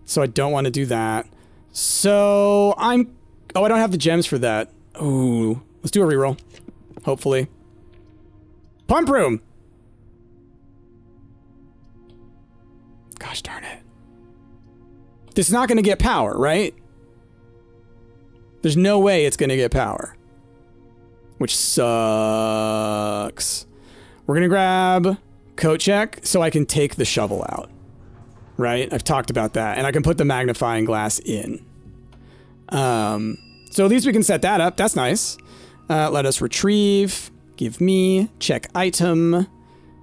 So I don't want to do that. So I'm... Oh, I don't have the gems for that. Ooh. Let's do a reroll. Hopefully. Pump room! Gosh darn it. This is not going to get power, right? There's no way it's going to get power. Which sucks. We're going to grab coat check so I can take the shovel out. Right? I've talked about that. And I can put the magnifying glass in. So at least we can set that up. That's nice. Let us retrieve. Give me. Check item.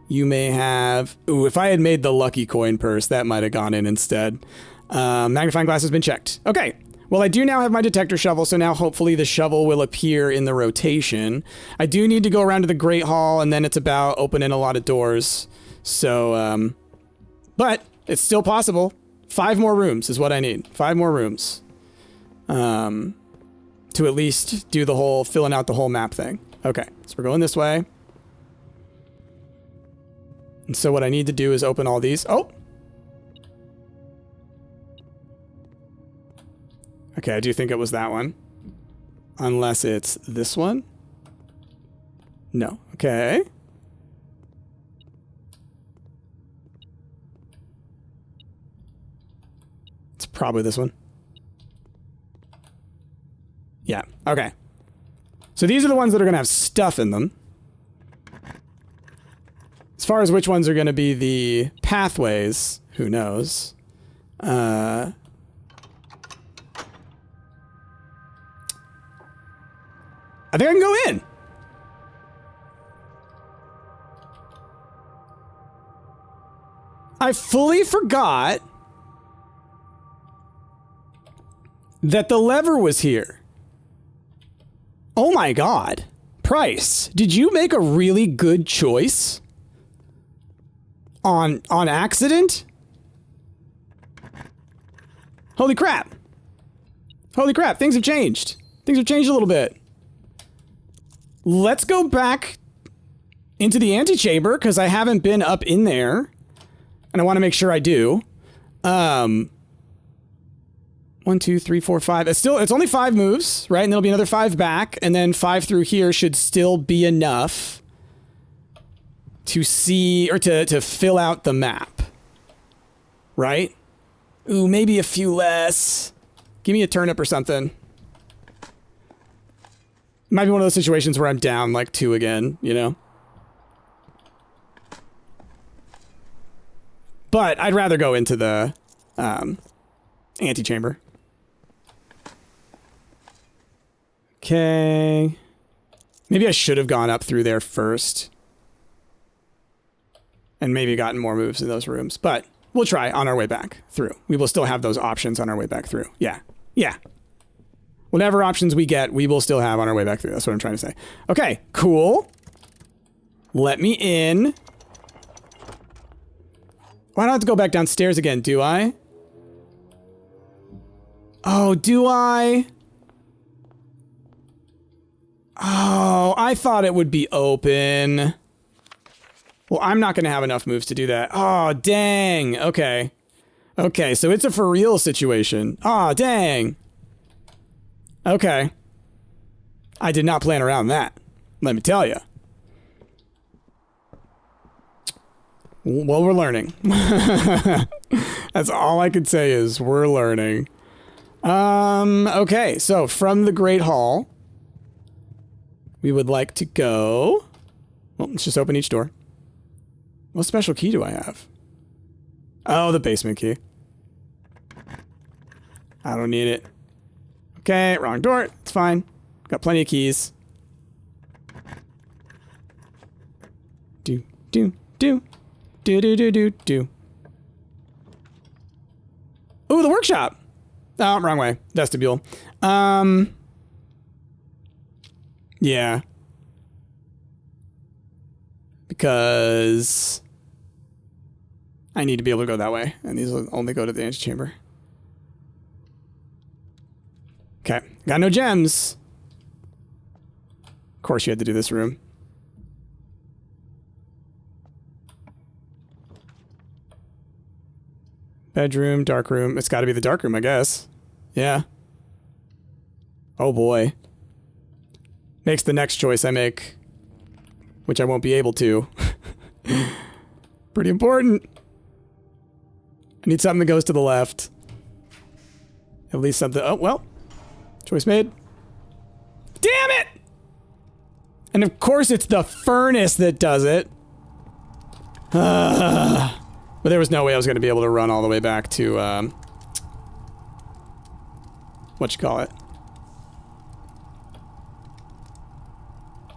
You may have... Ooh, if I had made the lucky coin purse, that might have gone in instead. Magnifying glass has been checked. Okay. Well, I do now have my detector shovel, so now hopefully the shovel will appear in the rotation. I do need to go around to the Great Hall, and then it's about opening a lot of doors. So, but it's still possible. 5 more rooms is what I need. 5 more rooms. To at least do the whole, filling out the whole map thing. Okay, so we're going this way. And so what I need to do is open all these. Oh! Okay, I do think it was that one. Unless it's this one. No. Okay. It's probably this one. Yeah, okay. So these are the ones that are going to have stuff in them. As far as which ones are going to be the pathways, who knows? I think I can go in. I fully forgot that the lever was here. Oh my god. Price, did you make a really good choice? On accident? Holy crap. Holy crap, things have changed. Things have changed a little bit. Let's go back into the antechamber, because I haven't been up in there. And I want to make sure I do. 1, 2, 3, 4, 5. It's only 5 moves, right? And there'll be another 5 back, and then 5 through here should still be enough to see, or to fill out the map. Right? Ooh, maybe a few less. Give me a turnip or something. Might be one of those situations where I'm down like 2 again, you know? But I'd rather go into the antechamber. Okay. Maybe I should have gone up through there first. And maybe gotten more moves in those rooms. But we'll try on our way back through. We will still have those options on our way back through. Yeah. Yeah. Whatever options we get, we will still have on our way back through. That's what I'm trying to say. Okay, cool. Let me in. Why don't I have to go back downstairs again, do I? Oh, do I? Oh, I thought it would be open. Well, I'm not going to have enough moves to do that. Oh, dang. Okay. Okay, so it's a for real situation. Oh, dang. Okay. I did not plan around that. Let me tell you. Well, we're learning. That's all I could say is we're learning. Okay, so from the Great Hall, we would like to go... Well, let's just open each door. What special key do I have? Oh, the basement key. I don't need it. Okay, wrong door. It's fine. Got plenty of keys. Do, do, do. Do, do, do, do, do. Ooh, the workshop. Oh, wrong way. Vestibule. Yeah. Because I need to be able to go that way, and these will only go to the antechamber. Okay, got no gems. Of course you had to do this room. Bedroom, dark room. It's got to be the dark room, I guess. Yeah. Oh boy. Makes the next choice I make, which I won't be able to. Pretty important. I need something that goes to the left. At least something. Oh, well. Choice made. Damn it! And of course it's the furnace that does it. But there was no way I was going to be able to run all the way back to, what you call it?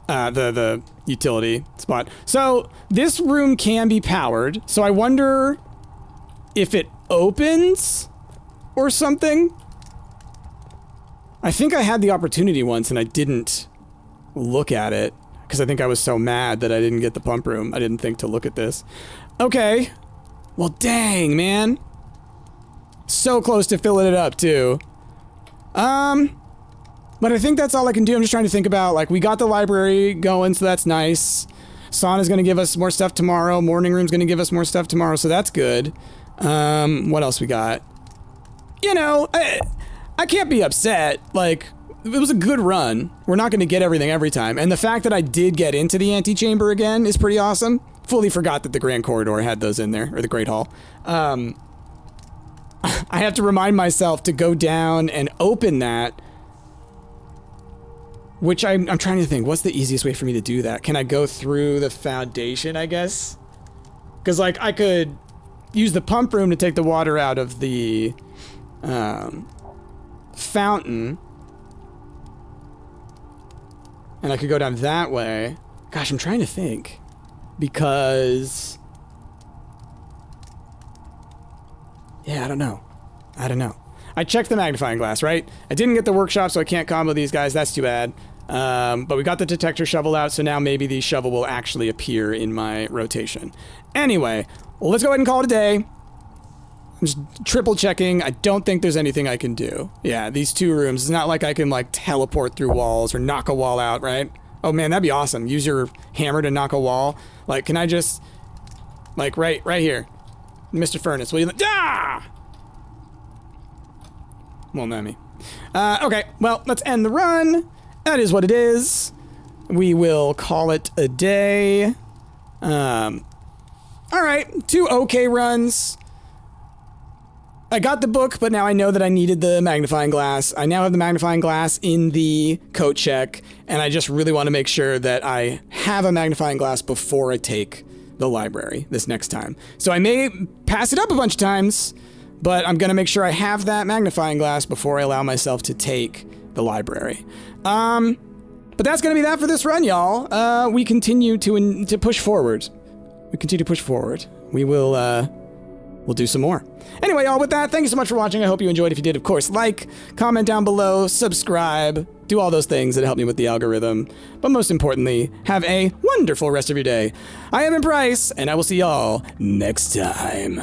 The utility spot. So this room can be powered. So I wonder if it opens or something. I think I had the opportunity once and I didn't look at it because I think I was so mad that I didn't get the pump room. I didn't think to look at this. Okay. Well, dang, man. So close to filling it up too. But I think that's all I can do. I'm just trying to think about, like, we got the library going, so that's nice. Sauna's gonna give us more stuff tomorrow. Morning room's gonna give us more stuff tomorrow, so that's good. What else we got? You know, I can't be upset. Like, it was a good run. We're not gonna get everything every time. And the fact that I did get into the antechamber again is pretty awesome. Fully forgot that the Grand Corridor had those in there, or the Great Hall. I have to remind myself to go down and open that. Which I'm trying to think, what's the easiest way for me to do that? Can I go through the foundation, I guess? Because, like, I could use the pump room to take the water out of the fountain. And I could go down that way. Gosh, I'm trying to think. Because... yeah, I don't know. I checked the magnifying glass, right? I didn't get the workshop, so I can't combo these guys. That's too bad. But we got the detector shovel out, so now maybe the shovel will actually appear in my rotation. Anyway, well, let's go ahead and call it a day. I'm just triple checking. I don't think there's anything I can do. Yeah, these two rooms. It's not like I can, like, teleport through walls or knock a wall out, right? Oh, man, that'd be awesome. Use your hammer to knock a wall. Like, can I just... like, right here. Mr. Furnace, will you... ah! Won't let me. Okay, well, let's end the run. That is what it is. We will call it a day. Alright, 2 okay runs. I got the book, but now I know that I needed the magnifying glass. I now have the magnifying glass in the coat check, and I just really want to make sure that I have a magnifying glass before I take the library this next time. So I may pass it up a bunch of times, but I'm going to make sure I have that magnifying glass before I allow myself to take the library. But that's going to be that for this run, y'all. We continue to push forward. We will, we'll do some more. Anyway, y'all, with that, thank you so much for watching. I hope you enjoyed. If you did, of course, like, comment down below, subscribe, do all those things that help me with the algorithm. But most importantly, have a wonderful rest of your day. I am in Price, and I will see y'all next time.